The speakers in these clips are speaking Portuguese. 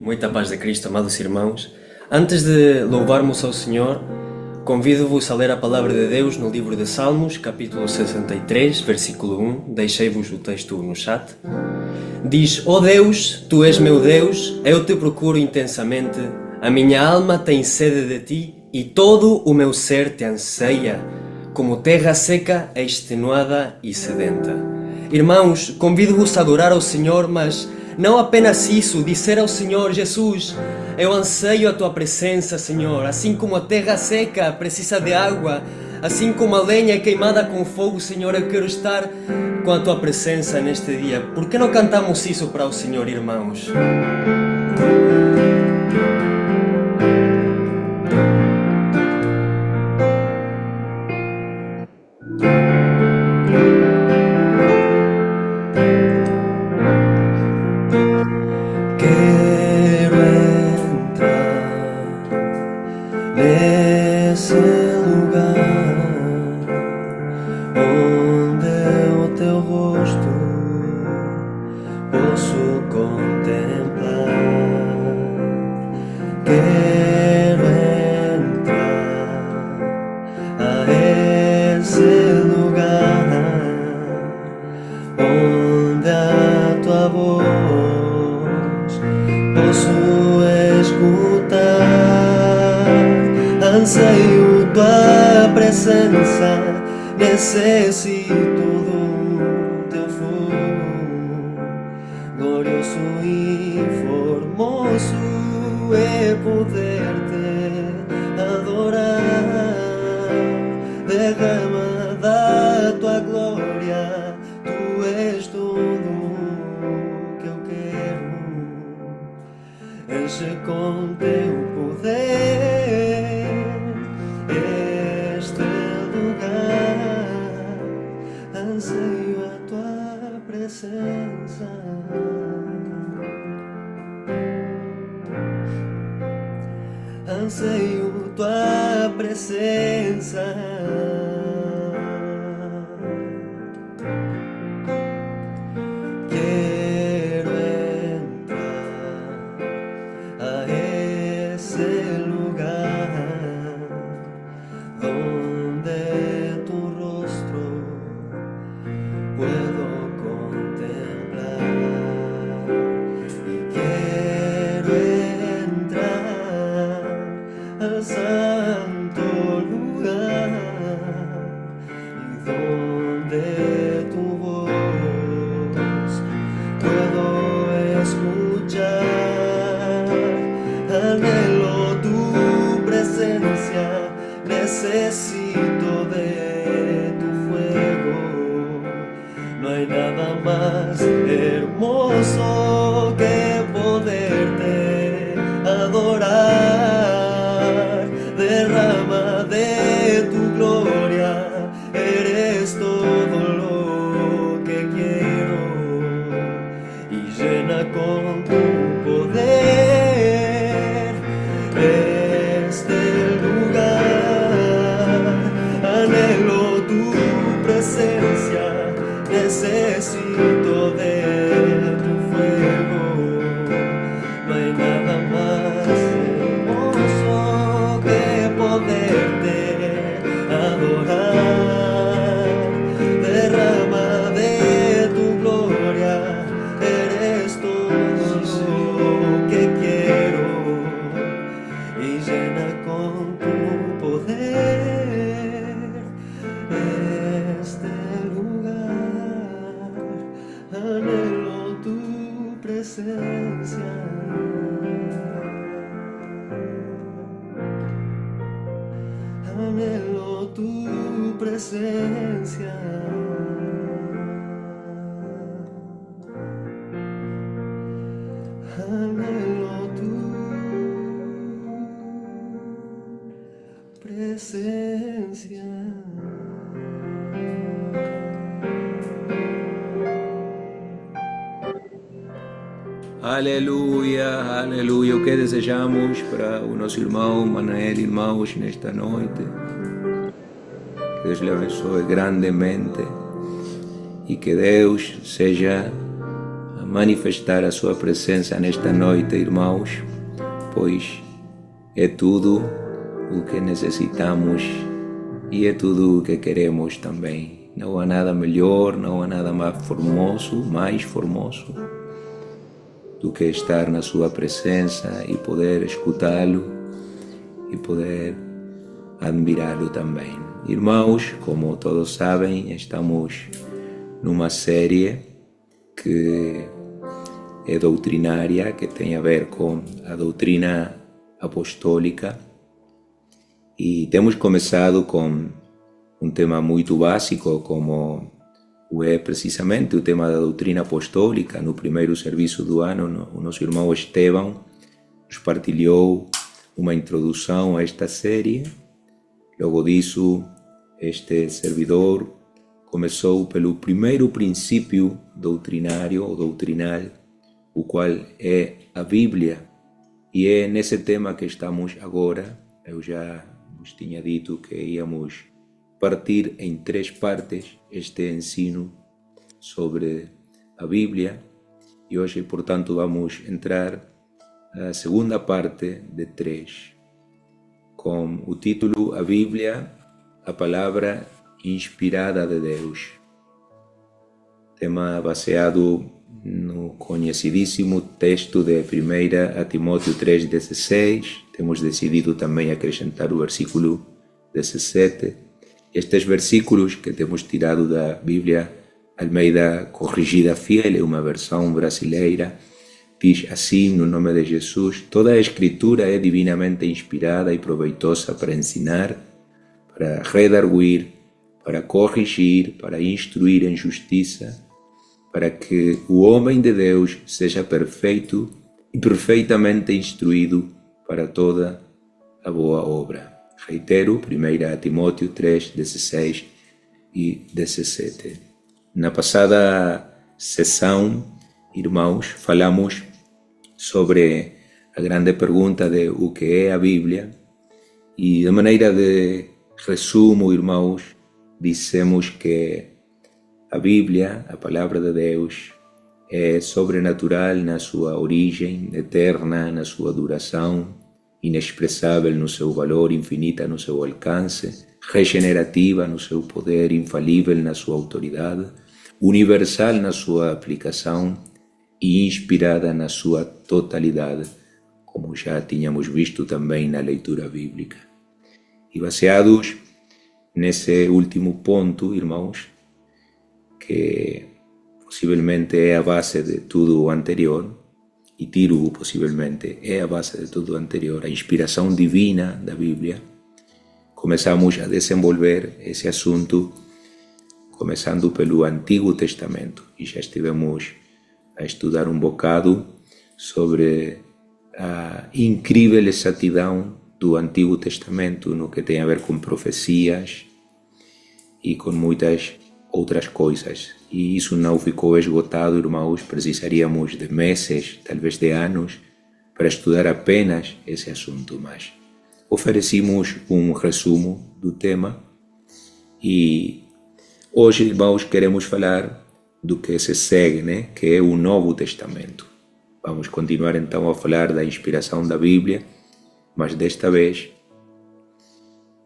Muita paz de Cristo, amados irmãos. Antes de louvarmos ao Senhor, convido-vos a ler a palavra de Deus no livro de Salmos, capítulo 63, versículo 1. Deixei-vos o texto no chat. Diz: Ó Deus, Tu és meu Deus, eu te procuro intensamente, a minha alma tem sede de Ti e todo o meu ser te anseia, como terra seca, extenuada e sedenta. Irmãos, convido-vos a adorar ao Senhor, mas não apenas isso, dizer ao Senhor: Jesus, eu anseio a Tua presença, Senhor, assim como a terra seca precisa de água, assim como a lenha é queimada com fogo, Senhor, eu quero estar com a Tua presença neste dia. Por que não cantamos isso para o Senhor, irmãos? Quero entrar nesse lugar onde o Teu rosto posso contemplar. Quero entrar a esse lugar onde a Tua voz posso escutar. Anseio Tua presença, necessito do Teu fogo. Glorioso e formoso é poder-te adorar. Derrama da Tua glória, Tu és tudo que eu quero. Enche com Teu poder este lugar. Anseio a Tua presença. Anseio Tua presença. Quero entrar a esse lugar donde Tu rostro puedo contemplar. Y quiero entrar al santo lugar, y donde Tu voz puedo escuchar. Anhelo Tu presencia, necesito de Tu fuego. No hay nada más hermoso que poderte adorar. Derrama de Tu gloria, eres todo lo que quiero, y llena con Tu poder este lugar. Anhelo Tu presencia, necesito de Tu fuego. No hay nada más hermoso que poderte adorar. Derrama de Tu gloria, eres todo lo que quiero, y llena con Tu poder este lugar. Anhelo Tu presencia. Anhelo Tu presencia. Anhelo Tu presencia. Aleluia, aleluia. O que desejamos para o nosso irmão Manael, irmãos, nesta noite? Que Deus lhe abençoe grandemente e que Deus seja manifestar a sua presença nesta noite, irmãos, pois é tudo o que necessitamos e é tudo o que queremos também. Não há nada melhor, não há nada mais formoso do que estar na sua presença e poder escutá-lo e poder admirá-lo também. Irmãos, como todos sabem, estamos numa série que é doutrinária, que tem a ver com a doutrina apostólica, e temos começado com um tema muito básico, como é precisamente o tema da doutrina apostólica. No primeiro serviço do ano, o nosso irmão Estevão nos partilhou uma introdução a esta série. Logo disso, este servidor começou pelo primeiro princípio doutrinário ou doutrinal, o qual é a Bíblia. E é nesse tema que estamos agora. Eu já vos tinha dito que íamos partir em 3 partes este ensino sobre a Bíblia, e hoje, portanto, vamos entrar na segunda parte de 3, com o título A Bíblia, a Palavra Inspirada de Deus. Tema baseado no conhecidíssimo texto de 1 Timóteo 3,16. Temos decidido também acrescentar o versículo 17. Estes versículos que temos tirado da Bíblia Almeida Corrigida Fiel, é uma versão brasileira, diz assim, no nome de Jesus: toda a Escritura é divinamente inspirada e proveitosa para ensinar, para redarguir, para corrigir, para instruir em justiça, para que o homem de Deus seja perfeito e perfeitamente instruído para toda a boa obra. Reitero, 1 Timóteo 3, 16 e 17. Na passada sessão, irmãos, falamos sobre a grande pergunta de o que é a Bíblia, e de maneira de resumo, irmãos, dissemos que a Bíblia, a Palavra de Deus, é sobrenatural na sua origem, eterna na sua duração, inexpressável no seu valor, infinita no seu alcance, regenerativa no seu poder, infalível na sua autoridade, universal na sua aplicação e inspirada na sua totalidade, como já tínhamos visto também na leitura bíblica. E baseados nesse último ponto, irmãos, que possivelmente é a base de tudo o anterior, e tiro possivelmente é a base de tudo o anterior, a inspiração divina da Bíblia, começamos a desenvolver esse assunto começando pelo Antigo Testamento, e já estivemos a estudar um bocado sobre a incrível exatidão do Antigo Testamento no que tem a ver com profecias e com muitas outras coisas. E isso não ficou esgotado, irmãos, precisaríamos de meses, talvez de anos, para estudar apenas esse assunto, mas oferecemos um resumo do tema, e hoje, irmãos, queremos falar do que se segue, né? Que é o Novo Testamento. Vamos continuar então a falar da inspiração da Bíblia, mas desta vez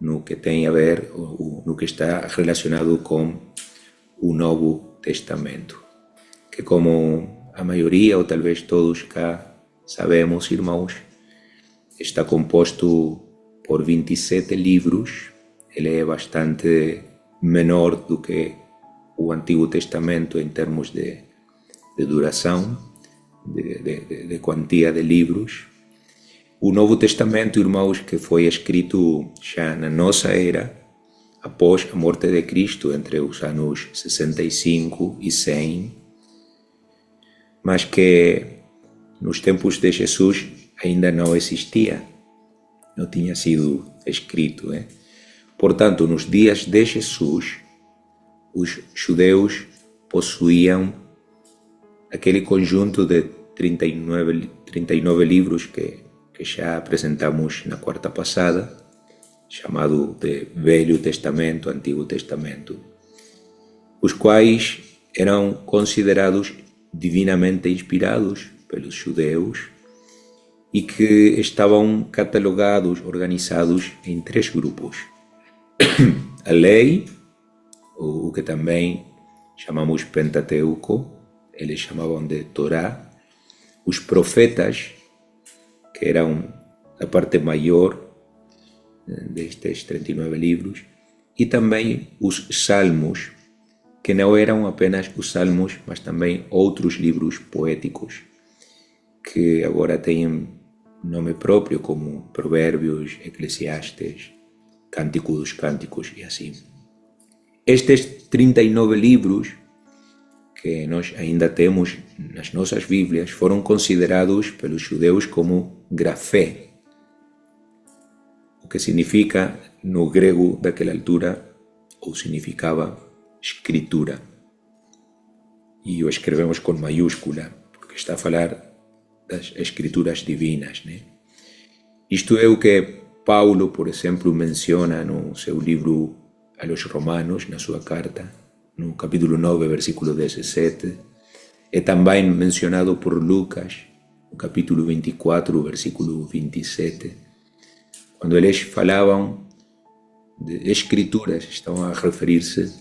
no que tem a ver, no que está relacionado com o Novo Testamento, que, como a maioria ou talvez todos cá sabemos, irmãos, está composto por 27 livros. Ele é bastante menor do que o Antigo Testamento em termos de duração, de quantia de livros. O Novo Testamento, irmãos, que foi escrito já na nossa era, após a morte de Cristo, entre os anos 65 e 100, mas que nos tempos de Jesus ainda não existia, não tinha sido escrito. Portanto, nos dias de Jesus, os judeus possuíam aquele conjunto de 39 livros que já apresentamos na quarta passada, chamado de Velho Testamento, Antigo Testamento, os quais eram considerados divinamente inspirados pelos judeus e que estavam catalogados, organizados em 3 grupos. A lei, o que também chamamos Pentateuco, eles chamavam de Torá, os profetas, que eram a parte maior destes 39 livros, e também os salmos, que não eram apenas os salmos, mas também outros livros poéticos, que agora têm nome próprio, como Provérbios, Eclesiastes, Cântico dos Cânticos e assim. Estes 39 livros que nós ainda temos nas nossas Bíblias foram considerados pelos judeus como grafé, o que significa, no grego daquela altura, ou significava escritura. E o escrevemos com maiúscula, porque está a falar das escrituras divinas, né? Isto é o que Paulo, por exemplo, menciona no seu livro aos Romanos, na sua carta, no capítulo 9, versículo 17, é também mencionado por Lucas, no capítulo 24, versículo 27, quando eles falavam de escrituras, estão a referir-se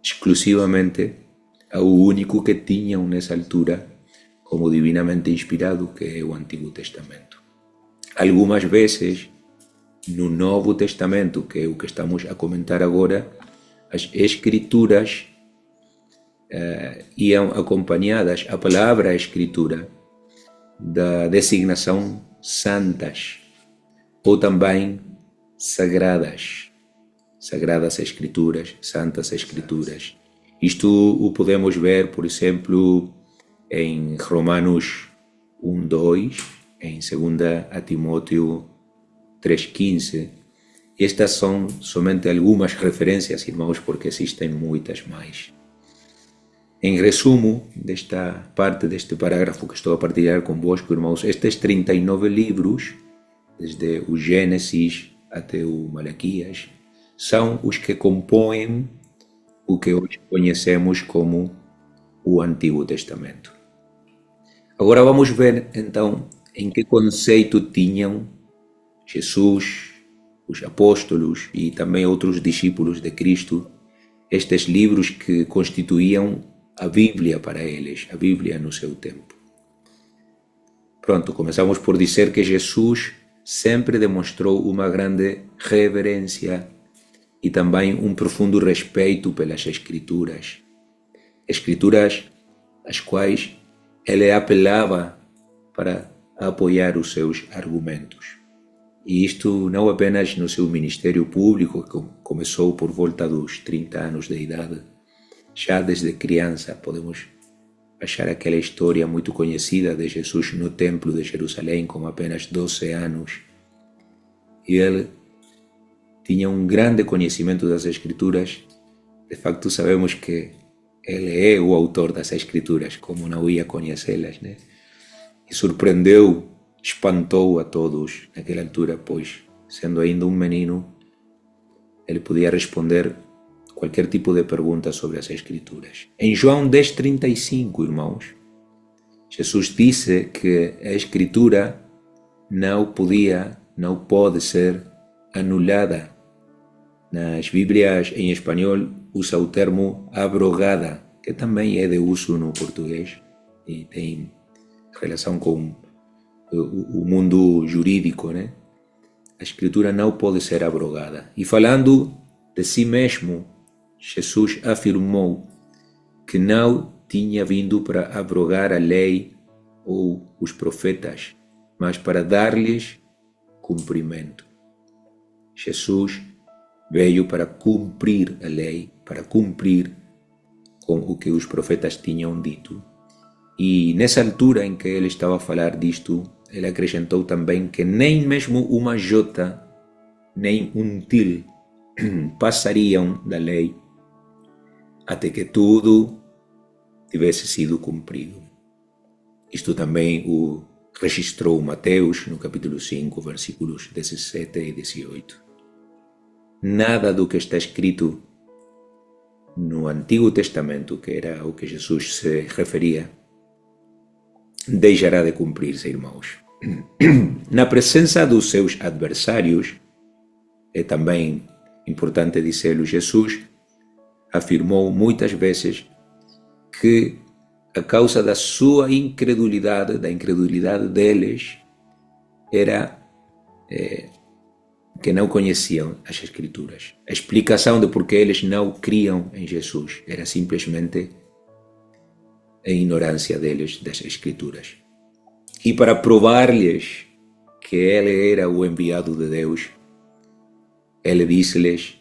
exclusivamente ao único que tinham nessa altura como divinamente inspirado, que é o Antigo Testamento. Algumas vezes, no Novo Testamento, que é o que estamos a comentar agora, as escrituras iam acompanhadas, a palavra escritura, da designação santas, ou também sagradas escrituras, santas escrituras. Isto o podemos ver, por exemplo, em Romanos 1:2, em 2 Timóteo 3:15. Estas são somente algumas referências, irmãos, porque existem muitas mais. Em resumo desta parte, deste parágrafo que estou a partilhar convosco, irmãos, estes 39 livros, desde o Gênesis até o Malaquias, são os que compõem o que hoje conhecemos como o Antigo Testamento. Agora vamos ver, então, em que conceito tinham Jesus, os apóstolos e também outros discípulos de Cristo, estes livros que constituíam a Bíblia para eles, a Bíblia no seu tempo. Pronto, começamos por dizer que Jesus sempre demonstrou uma grande reverência e também um profundo respeito pelas Escrituras. Escrituras às quais ele apelava para apoiar os seus argumentos. E isto não apenas no seu ministério público, que começou por volta dos 30 anos de idade. Já desde criança podemos achar aquela história muito conhecida de Jesus no Templo de Jerusalém com apenas 12 anos. E ele tinha um grande conhecimento das Escrituras. De facto, sabemos que ele é o autor das Escrituras, como não ia conhecê-las, né? E surpreendeu, espantou a todos naquela altura, pois, sendo ainda um menino, ele podia responder qualquer tipo de pergunta sobre as Escrituras. Em João 10:35, irmãos, Jesus disse que a Escritura não pode ser anulada. Nas Bíblias em espanhol usa o termo abrogada, que também é de uso no português e tem relação com o mundo jurídico, né? A Escritura não pode ser abrogada. E falando de si mesmo, Jesus afirmou que não tinha vindo para abrogar a lei ou os profetas, mas para dar-lhes cumprimento. Jesus veio para cumprir a lei, para cumprir com o que os profetas tinham dito. E nessa altura em que ele estava a falar disto, ele acrescentou também que nem mesmo uma jota, nem um til passariam da lei até que tudo tivesse sido cumprido. Isto também o registrou Mateus no capítulo 5, versículos 17 e 18. Nada do que está escrito no Antigo Testamento, que era o que Jesus se referia, deixará de cumprir-se, irmãos. Na presença dos seus adversários, é também importante dizê-lo, Jesus afirmou muitas vezes que a causa da sua incredulidade, da incredulidade deles, era que não conheciam as Escrituras. A explicação de por que eles não criam em Jesus era simplesmente a ignorância deles das Escrituras. E para provar-lhes que ele era o enviado de Deus, ele disse-lhes: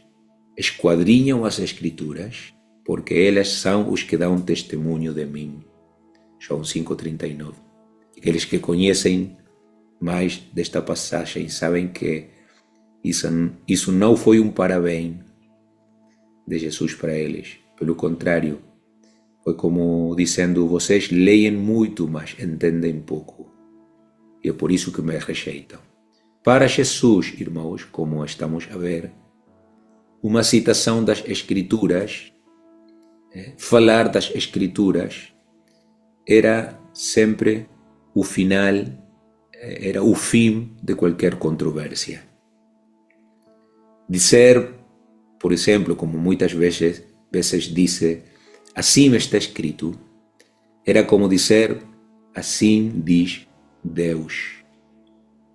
esquadrinham as Escrituras, porque elas são os que dão testemunho de mim. João 5,39. Aqueles que conhecem mais desta passagem sabem que isso não foi um parabéns de Jesus para eles. Pelo contrário, foi como dizendo: vocês leem muito, mas entendem pouco. E é por isso que me rejeitam. Para Jesus, irmãos, como estamos a ver, uma citação das Escrituras, falar das Escrituras, era sempre o final, era o fim de qualquer controvérsia. Dizer, por exemplo, como muitas vezes disse, assim está escrito, era como dizer, assim diz Deus.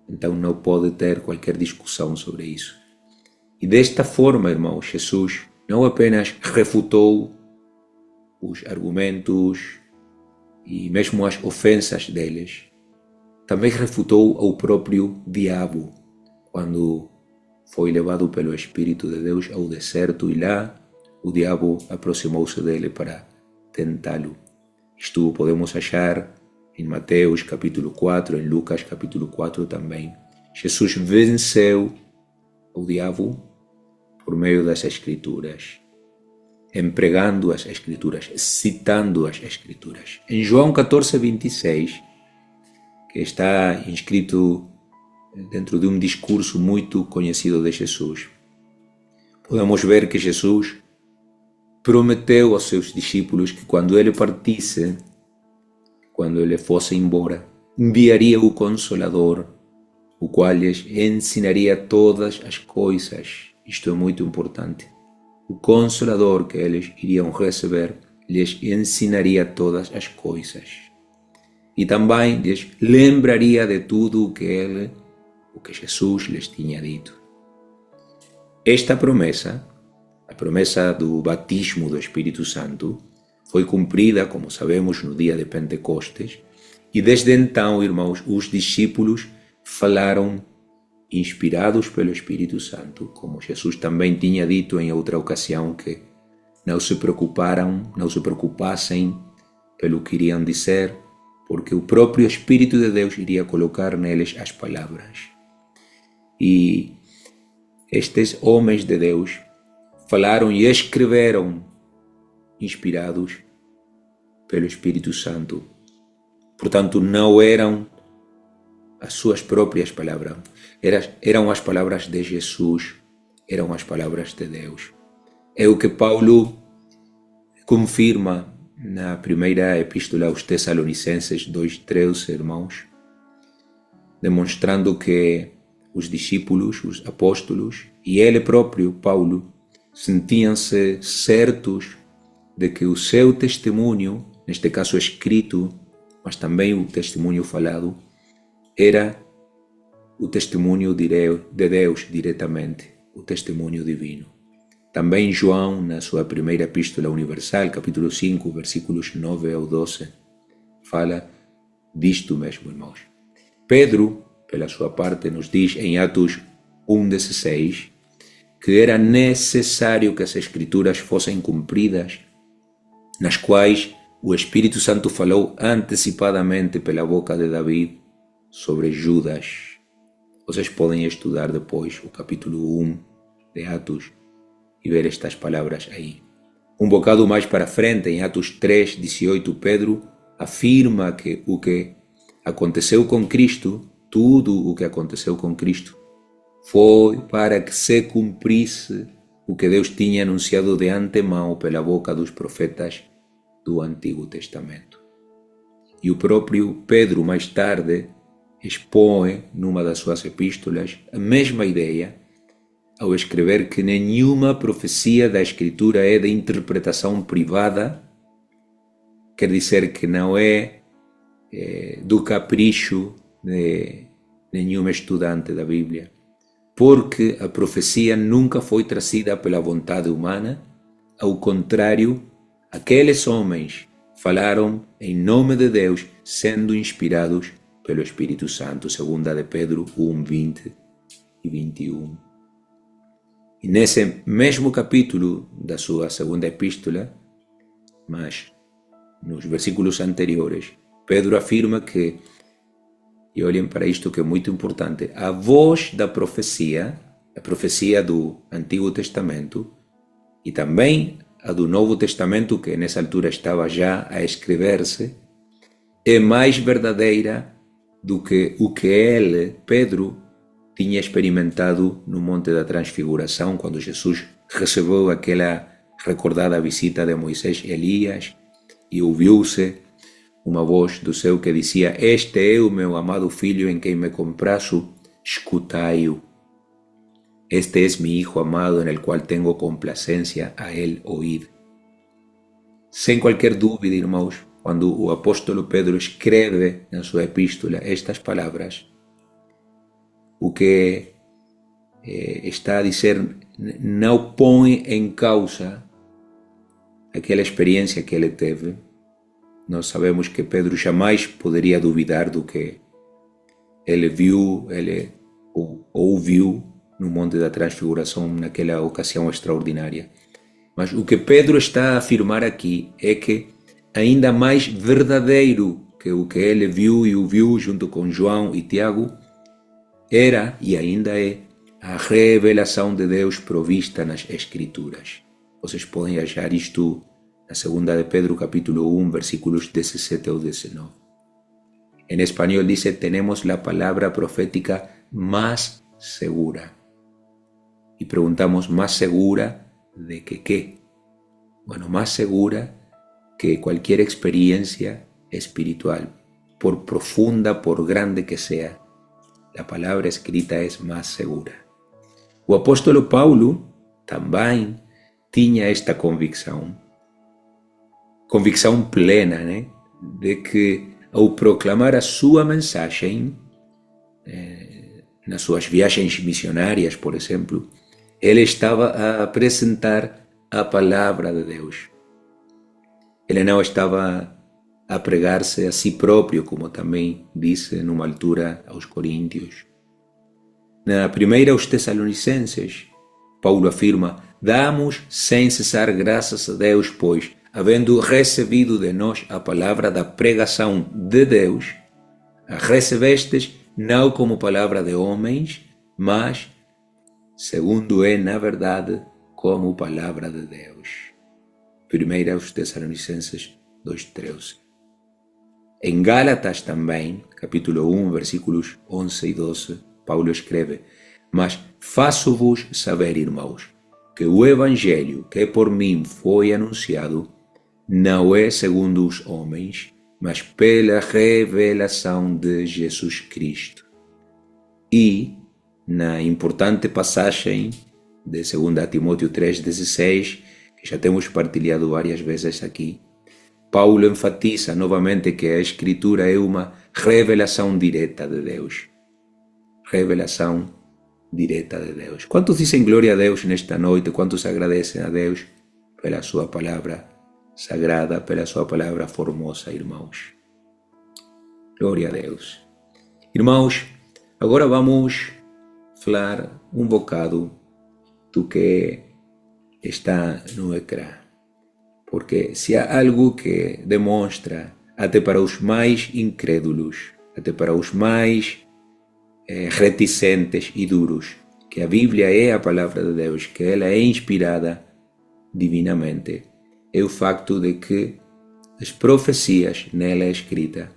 Então não pode ter qualquer discussão sobre isso. E desta forma, irmãos, Jesus não apenas refutou os argumentos e mesmo as ofensas deles, também refutou ao próprio diabo, quando foi levado pelo Espírito de Deus ao deserto e lá o diabo aproximou-se dele para tentá-lo. Isto podemos achar em Mateus capítulo 4, em Lucas capítulo 4 também. Jesus venceu o diabo por meio das Escrituras, empregando as Escrituras, citando as Escrituras. Em João 14:26, que está inscrito dentro de um discurso muito conhecido de Jesus, podemos ver que Jesus prometeu aos seus discípulos que quando ele partisse, quando ele fosse embora, enviaria o Consolador, o qual lhes ensinaria todas as coisas. Isto é muito importante. O Consolador que eles iriam receber lhes ensinaria todas as coisas. E também lhes lembraria de tudo o que Jesus lhes tinha dito. Esta promessa, a promessa do batismo do Espírito Santo, foi cumprida, como sabemos, no dia de Pentecostes, e desde então, irmãos, os discípulos falaram inspirados pelo Espírito Santo, como Jesus também tinha dito em outra ocasião, que não se preocupassem pelo que iriam dizer, porque o próprio Espírito de Deus iria colocar neles as palavras. E estes homens de Deus falaram e escreveram inspirados pelo Espírito Santo. Portanto, não eram as suas próprias palavras, eram as palavras de Jesus, eram as palavras de Deus. É o que Paulo confirma na primeira epístola aos Tessalonicenses 2:13, irmãos, demonstrando que os discípulos, os apóstolos e ele próprio, Paulo, sentiam-se certos de que o seu testemunho, neste caso escrito, mas também o testemunho falado, era o testemunho de Deus diretamente, o testemunho divino. Também João, na sua primeira epístola universal, capítulo 5, versículos 9 ao 12, fala disto mesmo, irmãos. Pedro, pela sua parte, nos diz em Atos 1:16 que era necessário que as Escrituras fossem cumpridas, nas quais o Espírito Santo falou antecipadamente pela boca de Davi sobre Judas. Vocês podem estudar depois o capítulo 1 de Atos e ver estas palavras aí. Um bocado mais para frente, em Atos 3:18, Pedro afirma que o que aconteceu com Cristo, tudo o que aconteceu com Cristo, foi para que se cumprisse o que Deus tinha anunciado de antemão pela boca dos profetas do Antigo Testamento. E o próprio Pedro, mais tarde, expõe, numa das suas epístolas, a mesma ideia, ao escrever que nenhuma profecia da Escritura é de interpretação privada, quer dizer que não é do capricho de nenhum estudante da Bíblia, porque a profecia nunca foi trazida pela vontade humana. Ao contrário, aqueles homens falaram em nome de Deus, sendo inspirados pelo Espírito Santo, 2 de Pedro 1, 20 e 21. E nesse mesmo capítulo da sua segunda epístola, mas nos versículos anteriores, Pedro afirma que, e olhem para isto que é muito importante, a voz da profecia, a profecia do Antigo Testamento e também a do Novo Testamento, que nessa altura estava já a escrever-se, é mais verdadeira do que o que ele, Pedro, tinha experimentado no Monte da Transfiguração, quando Jesus recebeu aquela recordada visita de Moisés e Elias, e ouviu-se uma voz do céu que dizia: "Este é o meu amado filho em quem me comprazo, escutai-o. Este es mi hijo amado en el cual tengo complacencia, a él oíd." Sem qualquer dúvida, irmãos, quando o apóstolo Pedro escreve na sua epístola estas palavras, o que está a dizer não põe em causa aquela experiência que ele teve. Nós sabemos que Pedro jamais poderia duvidar do que ele viu, ele ouviu no Monte da Transfiguração, naquela ocasião extraordinária. Mas o que Pedro está a afirmar aqui é que ainda mais verdadeiro que o que ele viu e ouviu junto com João e Tiago era e ainda é a revelação de Deus provista nas Escrituras. Vocês podem achar isto na 2 de Pedro capítulo 1, versículos 17 ao 19. En español dice: tenemos la palabra profética más segura. Y preguntamos, ¿más segura de que qué? Bueno, más segura que cualquier experiencia espiritual, por profunda, por grande que sea. La palabra escrita es más segura. O apóstolo Paulo também tinha esta convicção plena, né? De que ao proclamar a sua mensagem, nas suas viagens missionárias, por exemplo, ele estava a apresentar a palavra de Deus. Ele não estava a pregar-se a si próprio, como também disse numa altura aos Coríntios. Na primeira aos Tessalonicenses, Paulo afirma: damos sem cessar graças a Deus, pois, havendo recebido de nós a palavra da pregação de Deus, a recebestes não como palavra de homens, mas, segundo é na verdade, como palavra de Deus. Primeira aos Tessalonicenses 2:13. Em Gálatas também, capítulo 1, versículos 11 e 12, Paulo escreve: mas faço-vos saber, irmãos, que o evangelho que por mim foi anunciado não é segundo os homens, mas pela revelação de Jesus Cristo. E, na importante passagem de 2 Timóteo 3,16, que já temos partilhado várias vezes aqui, Paulo enfatiza novamente que a Escritura é uma revelação direta de Deus. Revelação direta de Deus. Quantos dizem glória a Deus nesta noite? Quantos agradecem a Deus pela sua palavra sagrada, pela sua palavra formosa, irmãos? Glória a Deus. Irmãos, agora vamos falar um bocado do que está no ecrã. Porque se há algo que demonstra, até para os mais incrédulos, até para os mais reticentes e duros, que a Bíblia é a palavra de Deus, que ela é inspirada divinamente, é o facto de que as profecias nela escritas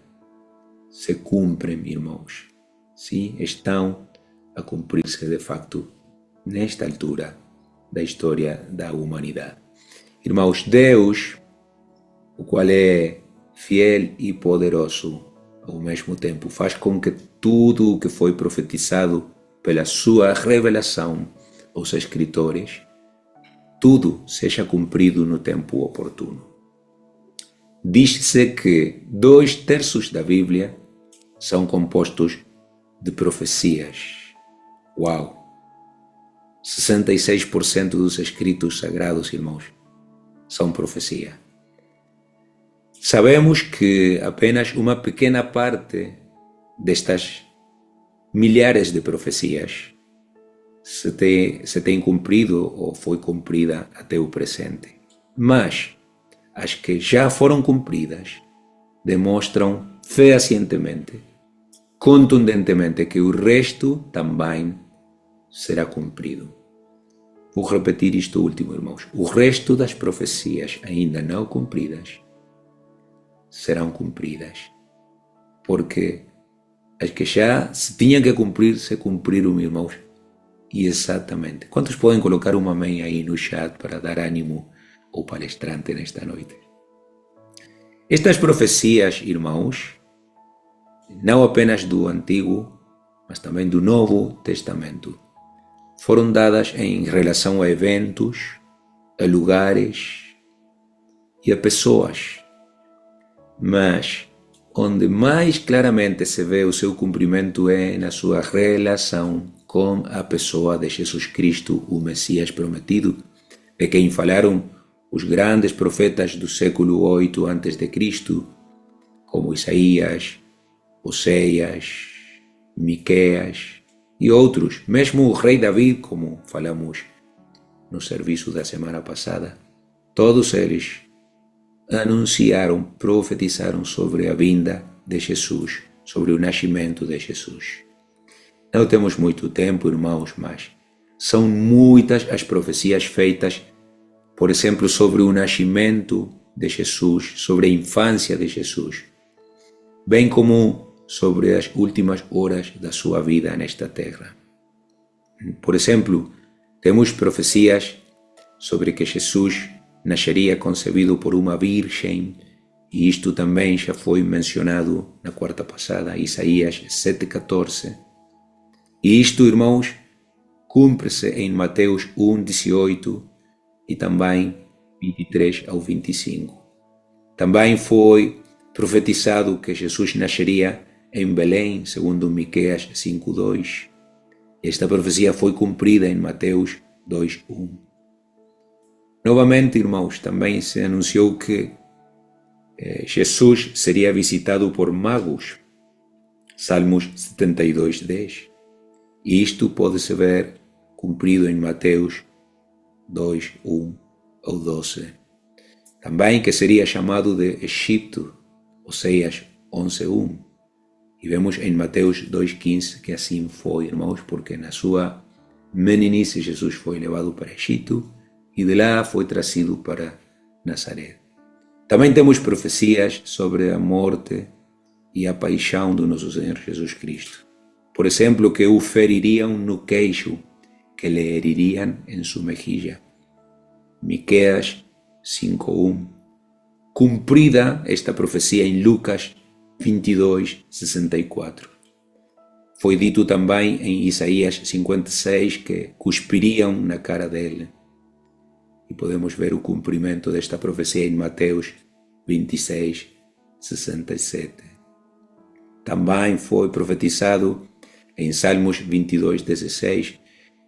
se cumprem, irmãos. Sim, estão a cumprir-se de facto nesta altura da história da humanidade. Irmãos, Deus, o qual é fiel e poderoso ao mesmo tempo. Faz com que tudo o que foi profetizado pela sua revelação aos escritores, tudo seja cumprido no tempo oportuno. Diz-se que 2/3 da Bíblia são compostos de profecias. Uau! 66% dos escritos sagrados, irmãos, são profecia. Sabemos que apenas uma pequena parte destas milhares de profecias se tem cumprido ou foi cumprida até o presente. Mas as que já foram cumpridas demonstram fehacientemente, contundentemente, que o resto também será cumprido. Vou repetir isto último, irmãos. O resto das profecias ainda não cumpridas serão cumpridas, porque as que já se tinham que cumprir, se cumpriram, irmãos. E exatamente. Quantos podem colocar um amém aí no chat para dar ânimo ao palestrante nesta noite? Estas profecias, irmãos, não apenas do Antigo, mas também do Novo Testamento, foram dadas em relação a eventos, a lugares e a pessoas. Mas onde mais claramente se vê o seu cumprimento é na sua relação com a pessoa de Jesus Cristo, o Messias prometido, de quem falaram os grandes profetas do século 8 a.C., como Isaías, Oséias, Miqueias e outros, mesmo o rei Davi, como falamos no serviço da semana passada. Todos eles anunciaram, profetizaram sobre a vinda de Jesus, sobre o nascimento de Jesus. Não temos muito tempo, irmãos, mas são muitas as profecias feitas, por exemplo, sobre o nascimento de Jesus, sobre a infância de Jesus, bem como sobre as últimas horas da sua vida nesta terra. Por exemplo, temos profecias sobre que Jesus nasceria concebido por uma virgem, e isto também já foi mencionado na quarta passada, Isaías 7,14. E isto, irmãos, cumpre-se em Mateus 1,18 e também 23 ao 25. Também foi profetizado que Jesus nasceria em Belém, segundo Miqueias 5,2. Esta profecia foi cumprida em Mateus 2,1. Novamente, irmãos, também se anunciou que Jesus seria visitado por magos, Salmos 72,10. E isto pode-se ver cumprido em Mateus 2,1 ao 12. Também que seria chamado de Egito, Oséias 11,1. E vemos em Mateus 2,15 que assim foi, irmãos, porque na sua meninice Jesus foi levado para Egito e de lá foi trazido para Nazaré. Também temos profecias sobre a morte e a paixão do nosso Senhor Jesus Cristo. Por exemplo, que o feririam no queixo, que lhe heririam em sua mejilla. Miqueias 5,1. Cumprida esta profecia em Lucas 22,64. Foi dito também em Isaías 56 que cuspiriam na cara dele. E podemos ver o cumprimento desta profecia em Mateus 26,67. Também foi profetizado em Salmos 22,16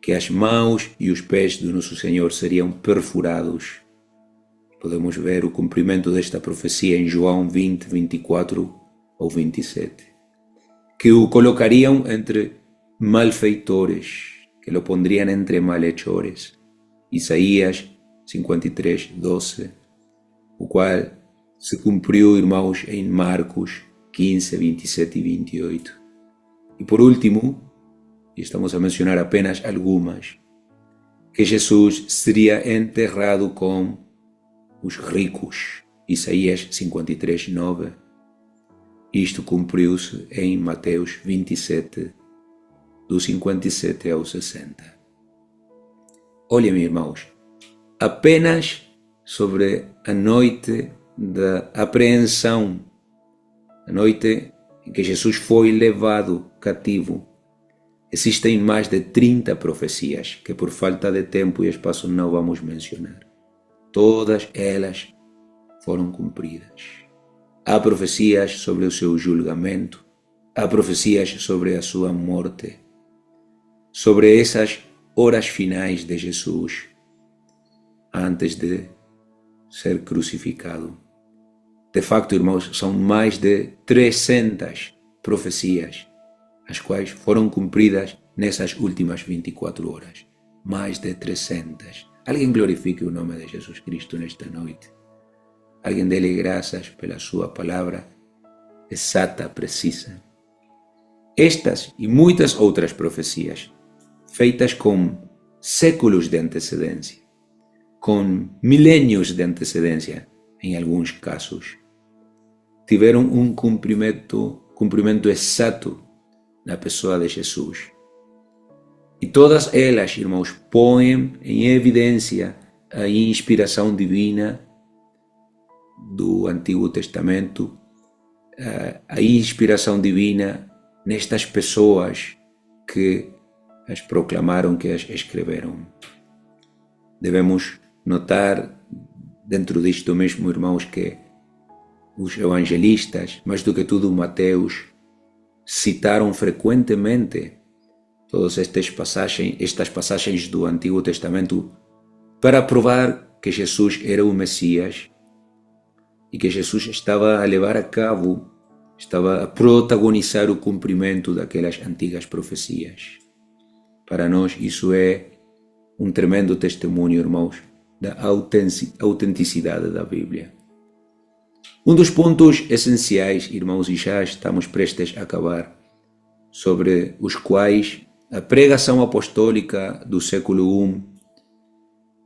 que as mãos e os pés do nosso Senhor seriam perfurados. Podemos ver o cumprimento desta profecia em João 20:24 ou 27. Que o colocariam entre malfeitores, que lo pondrían entre malhechores. Isaías 53:12, o qual se cumpriu, irmãos, em Marcos 15, 27 e 28. E por último, e estamos a mencionar apenas algumas, que Jesus seria enterrado com os ricos, Isaías 53:9. Isto cumpriu-se em Mateus 27, do 57 ao 60. Olhem, irmãos, apenas sobre a noite da apreensão, a noite em que Jesus foi levado cativo. Existem mais de 30 profecias que por falta de tempo e espaço não vamos mencionar. Todas elas foram cumpridas. Há profecias sobre o seu julgamento, há profecias sobre a sua morte, sobre essas horas finais de Jesus, antes de ser crucificado. De facto, irmãos, são mais de 300 profecias, as quais foram cumpridas nessas últimas 24 horas. Mais de 300. Alguém glorifique o nome de Jesus Cristo nesta noite. Alguém dê-lhe graças pela sua palavra exata, precisa. Estas e muitas outras profecias, feitas com séculos de antecedência, com milênios de antecedência, em alguns casos, tiveram um cumprimento exato na pessoa de Jesus. E todas elas, irmãos, põem em evidência a inspiração divina do Antigo Testamento, a inspiração divina nestas pessoas que as proclamaram, que as escreveram. Devemos notar dentro disto mesmo, irmãos, que os evangelistas, mais do que tudo Mateus, citaram frequentemente todas estas passagens do Antigo Testamento para provar que Jesus era o Messias e que Jesus estava a levar a cabo, estava a protagonizar o cumprimento daquelas antigas profecias. Para nós isso é um tremendo testemunho, irmãos, da autenticidade da Bíblia. Um dos pontos essenciais, irmãos, e já estamos prestes a acabar, sobre os quais a pregação apostólica do século I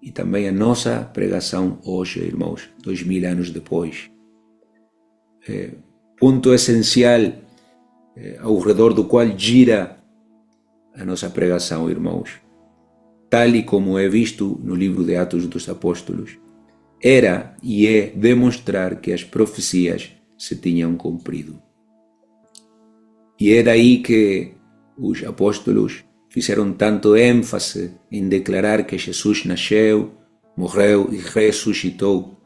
e também a nossa pregação hoje, irmãos, 2000 anos depois. Ponto essencial ao redor do qual gira a nossa pregação, irmãos, tal e como é visto no livro de Atos dos Apóstolos, era e é demonstrar que as profecias se tinham cumprido. E é daí que os apóstolos fizeram tanto ênfase em declarar que Jesus nasceu, morreu e ressuscitou,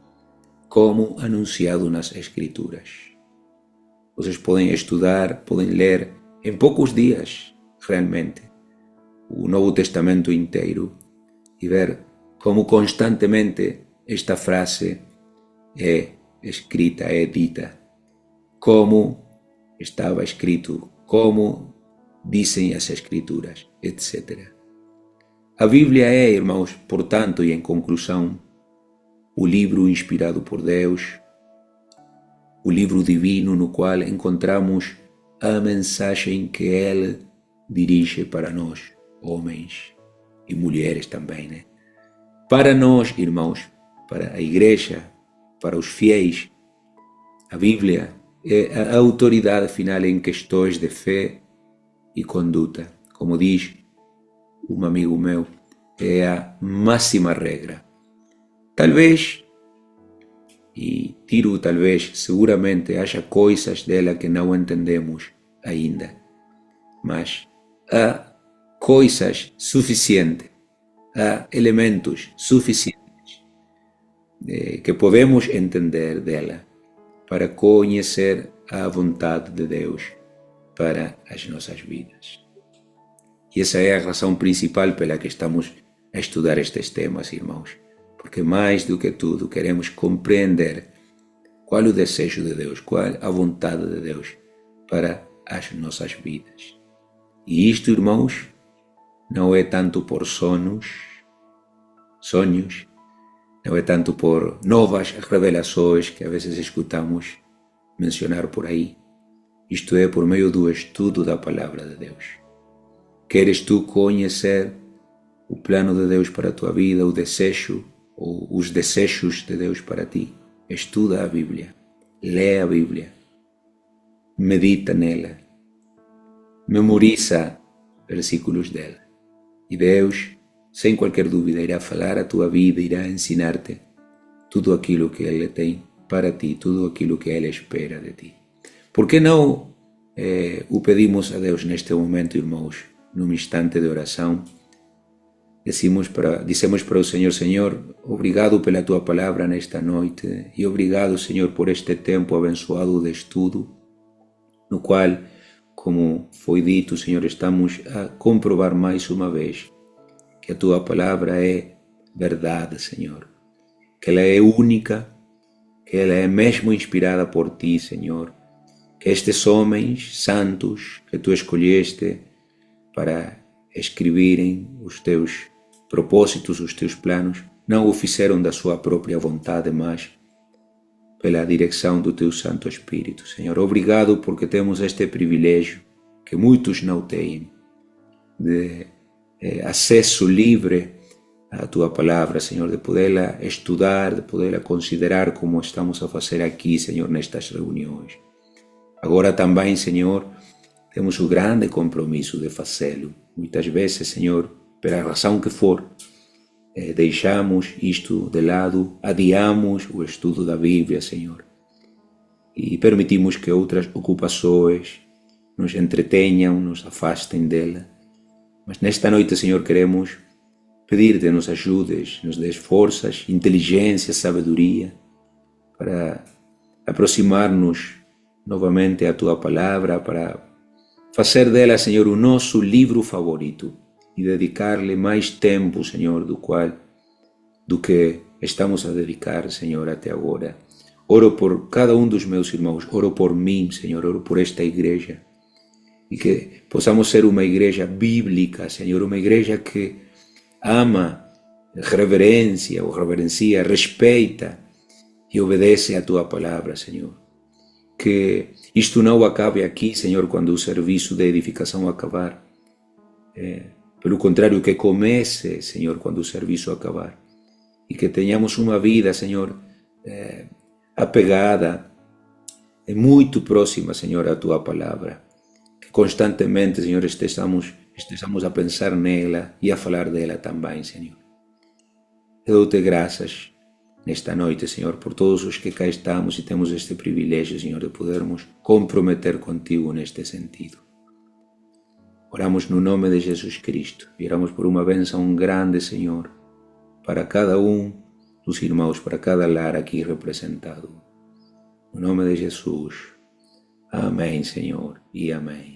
como anunciado nas Escrituras. Vocês podem estudar, podem ler em poucos dias, realmente, o Novo Testamento inteiro e ver como constantemente esta frase é escrita, é dita, como estava escrito, como dizem as Escrituras, etc. A Bíblia é, irmãos, portanto, e em conclusão, o livro inspirado por Deus, o livro divino no qual encontramos a mensagem que Ele dirige para nós, homens e mulheres também, né? Para nós, irmãos, para a igreja, para os fiéis, a Bíblia é a autoridade final em questões de fé e conduta. Como diz um amigo meu, é a máxima regra. Talvez, e tiro talvez, seguramente haja coisas dela que não entendemos ainda, mas há coisas suficientes, há elementos suficientes que podemos entender dela para conhecer a vontade de Deus para as nossas vidas. E essa é a razão principal pela que estamos a estudar estes temas, irmãos, porque mais do que tudo queremos compreender qual o desejo de Deus, qual a vontade de Deus para as nossas vidas. E isto, irmãos, não é tanto por sonhos, não é tanto por novas revelações que a vezes escutamos mencionar por aí. Isto é por meio do estudo da Palavra de Deus. Queres tu conhecer o plano de Deus para a tua vida, o desejo ou os desejos de Deus para ti? Estuda a Bíblia, lê a Bíblia, medita nela, memoriza versículos dela. E Deus, sem qualquer dúvida, irá falar a tua vida, irá ensinar-te tudo aquilo que Ele tem para ti, tudo aquilo que Ele espera de ti. Por que não o pedimos a Deus neste momento, irmãos, num instante de oração? Dizemos para o Senhor: Senhor, obrigado pela Tua Palavra nesta noite e obrigado, Senhor, por este tempo abençoado de estudo, no qual, como foi dito, Senhor, estamos a comprovar mais uma vez que a Tua Palavra é verdade, Senhor, que ela é única, que ela é mesmo inspirada por Ti, Senhor, que estes homens santos que Tu escolheste para escreverem os Teus propósitos, os Teus planos, não o fizeram da sua própria vontade, mas pela direção do Teu Santo Espírito. Senhor, obrigado porque temos este privilégio que muitos não têm, de acesso livre à Tua Palavra, Senhor, de poderla estudar, de poderla considerar como estamos a fazer aqui, Senhor, nestas reuniões. Agora também, Senhor, temos o grande compromisso de fazê-lo. Muitas vezes, Senhor, pela razão que for, deixamos isto de lado, adiamos o estudo da Bíblia, Senhor, e permitimos que outras ocupações nos entretenham, nos afastem dela. Mas nesta noite, Senhor, queremos pedir-te, nos ajudes, nos des forças, inteligência, sabedoria, para aproximar-nos novamente à Tua Palavra, para fazer dela, Senhor, o nosso livro favorito e dedicar-lhe mais tempo, Senhor, do que estamos a dedicar, Senhor, até agora. Oro por cada um dos meus irmãos, oro por mim, Senhor, oro por esta igreja, e que possamos ser uma igreja bíblica, Senhor, uma igreja que ama, reverencia, respeita e obedece a Tua Palavra, Senhor. Que isto não acabe aqui, Senhor, quando o serviço de edificação acabar. Pelo contrário, que comece, Senhor, quando o serviço acabar. E que tenhamos uma vida, Senhor, apegada, muito próxima, Senhor, à Tua Palavra. Que constantemente, Senhor, estejamos a pensar nela e a falar dela também, Senhor. Eu dou-te graças nesta noite, Senhor, por todos os que cá estamos e temos este privilégio, Senhor, de podermos comprometer contigo neste sentido. Oramos no nome de Jesus Cristo e oramos por uma bênção grande, Senhor, para cada um dos irmãos, para cada lar aqui representado. No nome de Jesus. Amém, Senhor, e amém.